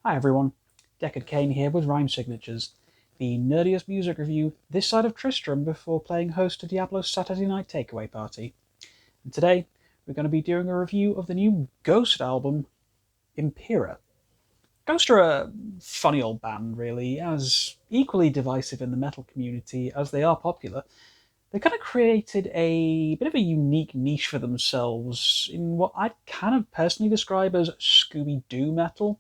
Hi everyone, Deckard Kane here with Rhyme Signatures, the nerdiest music review this side of Tristram before playing host to Diablo's Saturday Night Takeaway Party. And today we're going to be doing a review of the new Ghost album, Impera. Ghost are a funny old band, really, as equally divisive in the metal community as they are popular. They kind of created a bit of a unique niche for themselves in what I'd kind of personally describe as Scooby-Doo metal.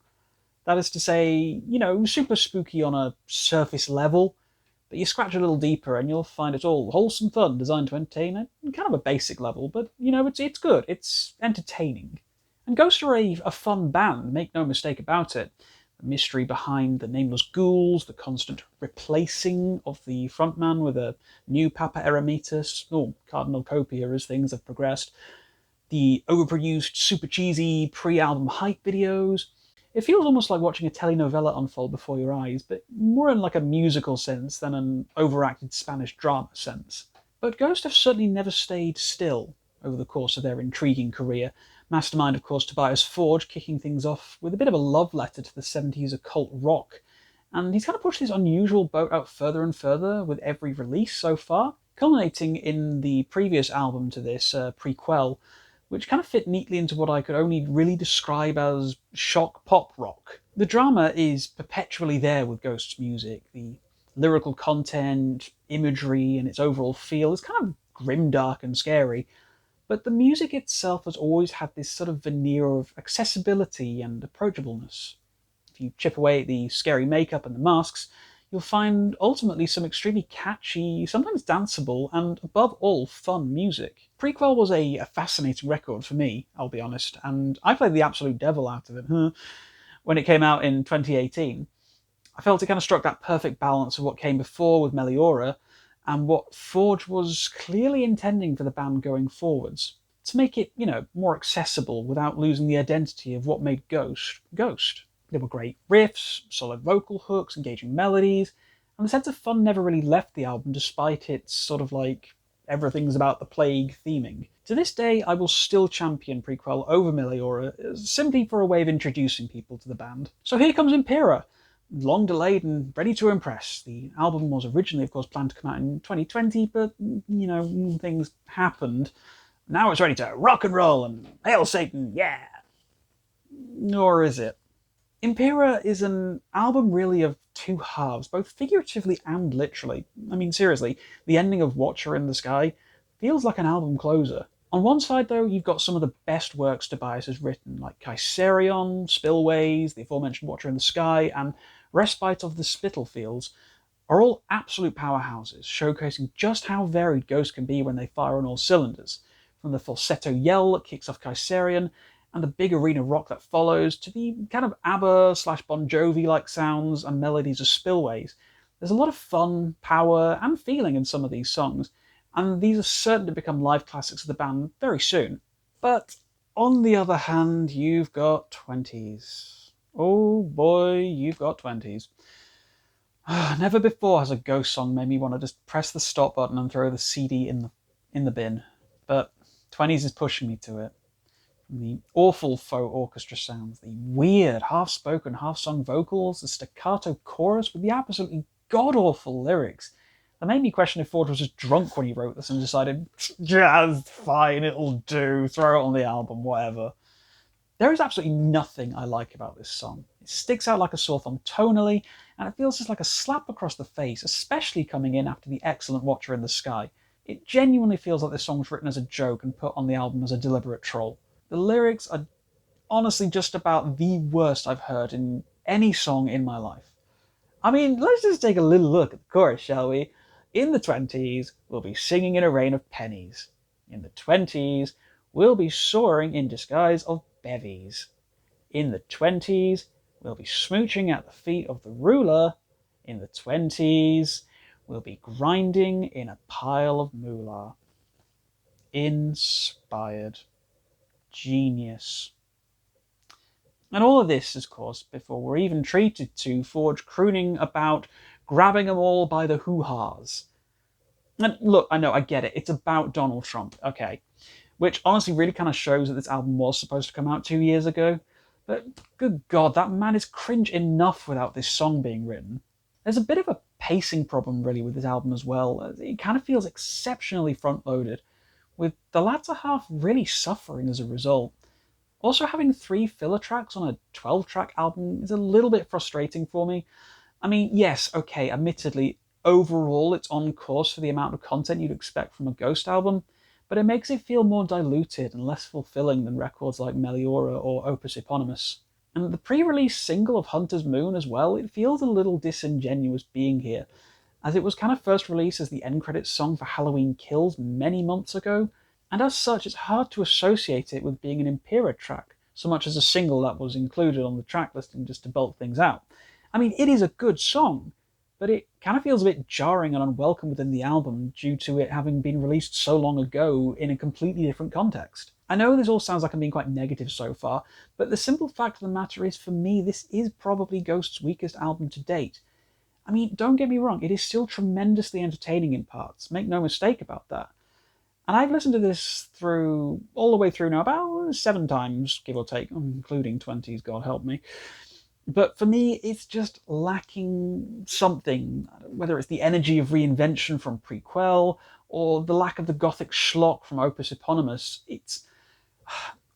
That is to say, super spooky on a surface level, but you scratch a little deeper and you'll find it's all wholesome fun designed to entertain at kind of a basic level, but it's good, it's entertaining. And Ghost are a fun band, make no mistake about it. The mystery behind the nameless ghouls, the constant replacing of the frontman with a new Papa Eremitus, or Cardinal Copia as things have progressed, the overproduced, super cheesy pre-album hype videos. It feels almost like watching a telenovela unfold before your eyes, but more in like a musical sense than an overacted Spanish drama sense. But Ghost have certainly never stayed still over the course of their intriguing career. Mastermind, of course, Tobias Forge kicking things off with a bit of a love letter to the 70s occult rock. And he's kind of pushed this unusual boat out further and further with every release so far, culminating in the previous album to this, Prequel, which kind of fit neatly into what I could only really describe as shock pop rock. The drama is perpetually there with Ghost's music. The lyrical content, imagery, and its overall feel is kind of grimdark and scary, but the music itself has always had this sort of veneer of accessibility and approachableness. If you chip away at the scary makeup and the masks, you'll find ultimately some extremely catchy, sometimes danceable, and above all, fun music. Prequel was a fascinating record for me, I'll be honest, and I played the absolute devil out of it when it came out in 2018. I felt it kind of struck that perfect balance of what came before with Meliora and what Forge was clearly intending for the band going forwards, to make it, more accessible without losing the identity of what made Ghost Ghost. There were great riffs, solid vocal hooks, engaging melodies, and the sense of fun never really left the album despite its sort of like everything's about the plague theming. To this day, I will still champion Prequel over Meliora, simply for a way of introducing people to the band. So here comes Impera, long delayed and ready to impress. The album was originally, of course, planned to come out in 2020, but, things happened. Now it's ready to rock and roll and hail Satan, yeah! Or is it? Impera is an album really of two halves, both figuratively and literally. I mean, seriously, the ending of Watcher in the Sky feels like an album closer. On one side, though, you've got some of the best works Tobias has written, like Kaiserion, Spillways, the aforementioned Watcher in the Sky, and Respite of the Spittlefields, are all absolute powerhouses, showcasing just how varied Ghost can be when they fire on all cylinders. From the falsetto yell that kicks off Kaiserion, and the big arena rock that follows, to the kind of ABBA / Bon Jovi-like sounds and melodies of Spillways. There's a lot of fun, power, and feeling in some of these songs, and these are certain to become live classics of the band very soon. But on the other hand, you've got 20s. Oh boy, you've got 20s. Never before has a Ghost song made me want to just press the stop button and throw the CD in the bin, but 20s is pushing me to it. The awful faux orchestra sounds, the weird half-spoken, half-sung vocals, the staccato chorus with the absolutely god-awful lyrics that made me question if Ford was just drunk when he wrote this and decided, yeah, fine, it'll do, throw it on the album, whatever. There is absolutely nothing I like about this song. It sticks out like a sore thumb tonally, and it feels just like a slap across the face, especially coming in after the excellent Watcher in the Sky. It genuinely feels like this song was written as a joke and put on the album as a deliberate troll. The lyrics are honestly just about the worst I've heard in any song in my life. I mean, let's just take a little look at the chorus, shall we? In the 20s, we'll be singing in a rain of pennies. In the 20s, we'll be soaring in disguise of bevies. In the 20s, we'll be smooching at the feet of the ruler. In the 20s, we'll be grinding in a pile of moolah. Inspired. Genius. And all of this, of course, before we're even treated to Forge crooning about grabbing them all by the hoo-has. And look, I know, I get it, it's about Donald Trump, okay, which honestly really kind of shows that this album was supposed to come out 2 years ago, But good god, that man is cringe enough without this song being written. There's a bit of a pacing problem really with this album as well. It kind of feels exceptionally front-loaded, with the latter half really suffering as a result. Also, having 3 filler tracks on a 12-track album is a little bit frustrating for me. I mean, yes, okay, admittedly, overall it's on course for the amount of content you'd expect from a Ghost album, but it makes it feel more diluted and less fulfilling than records like Meliora or Opus Eponymous. And the pre-release single of Hunter's Moon as well, it feels a little disingenuous being here, as it was kind of first released as the end credits song for Halloween Kills many months ago, and as such it's hard to associate it with being an Impera track, so much as a single that was included on the track listing just to bulk things out. I mean, it is a good song, but it kind of feels a bit jarring and unwelcome within the album due to it having been released so long ago in a completely different context. I know this all sounds like I'm being quite negative so far, but the simple fact of the matter is, for me, this is probably Ghost's weakest album to date. I mean, don't get me wrong, it is still tremendously entertaining in parts, make no mistake about that. And I've listened to this through, all the way through now, about 7 times, give or take, including 20s, God help me. But for me, it's just lacking something, whether it's the energy of reinvention from Prequel, or the lack of the gothic schlock from Opus Eponymous.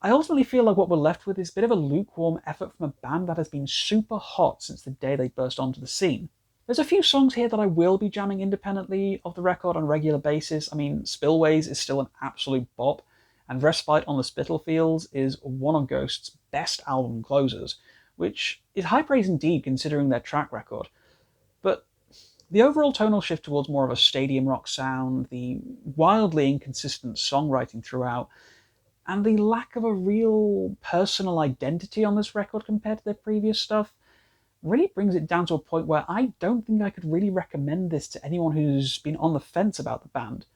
I ultimately feel like what we're left with is a bit of a lukewarm effort from a band that has been super hot since the day they burst onto the scene. There's a few songs here that I will be jamming independently of the record on a regular basis. I mean, Spillways is still an absolute bop, and Respite on the Spittlefields is one of Ghost's best album closers, which is high praise indeed considering their track record. But the overall tonal shift towards more of a stadium rock sound, the wildly inconsistent songwriting throughout, and the lack of a real personal identity on this record compared to their previous stuff really brings it down to a point where I don't think I could really recommend this to anyone who's been on the fence about the band.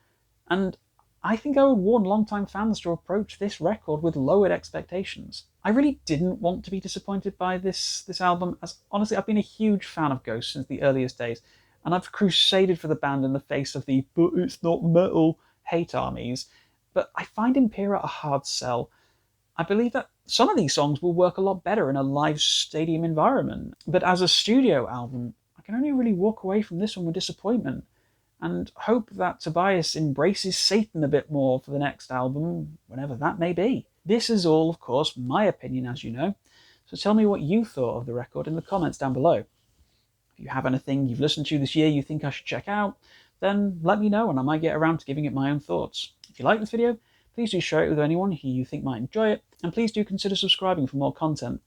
And I think I would warn longtime fans to approach this record with lowered expectations. I really didn't want to be disappointed by this album, as honestly I've been a huge fan of Ghost since the earliest days, and I've crusaded for the band in the face of the "but it's not metal" hate armies, but I find Impera a hard sell. I believe that some of these songs will work a lot better in a live stadium environment, but as a studio album, I can only really walk away from this one with disappointment, and hope that Tobias embraces Satan a bit more for the next album, whenever that may be. This is all, of course, my opinion, as you know, so tell me what you thought of the record in the comments down below. If you have anything you've listened to this year you think I should check out, then let me know and I might get around to giving it my own thoughts. If you like this video, please do share it with anyone who you think might enjoy it, and please do consider subscribing for more content.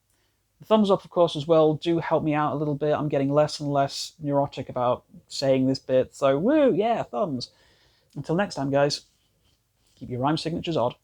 The thumbs up, of course, as well, do help me out a little bit. I'm getting less and less neurotic about saying this bit, so woo, yeah, thumbs. Until next time, guys, keep your rhyme signatures odd.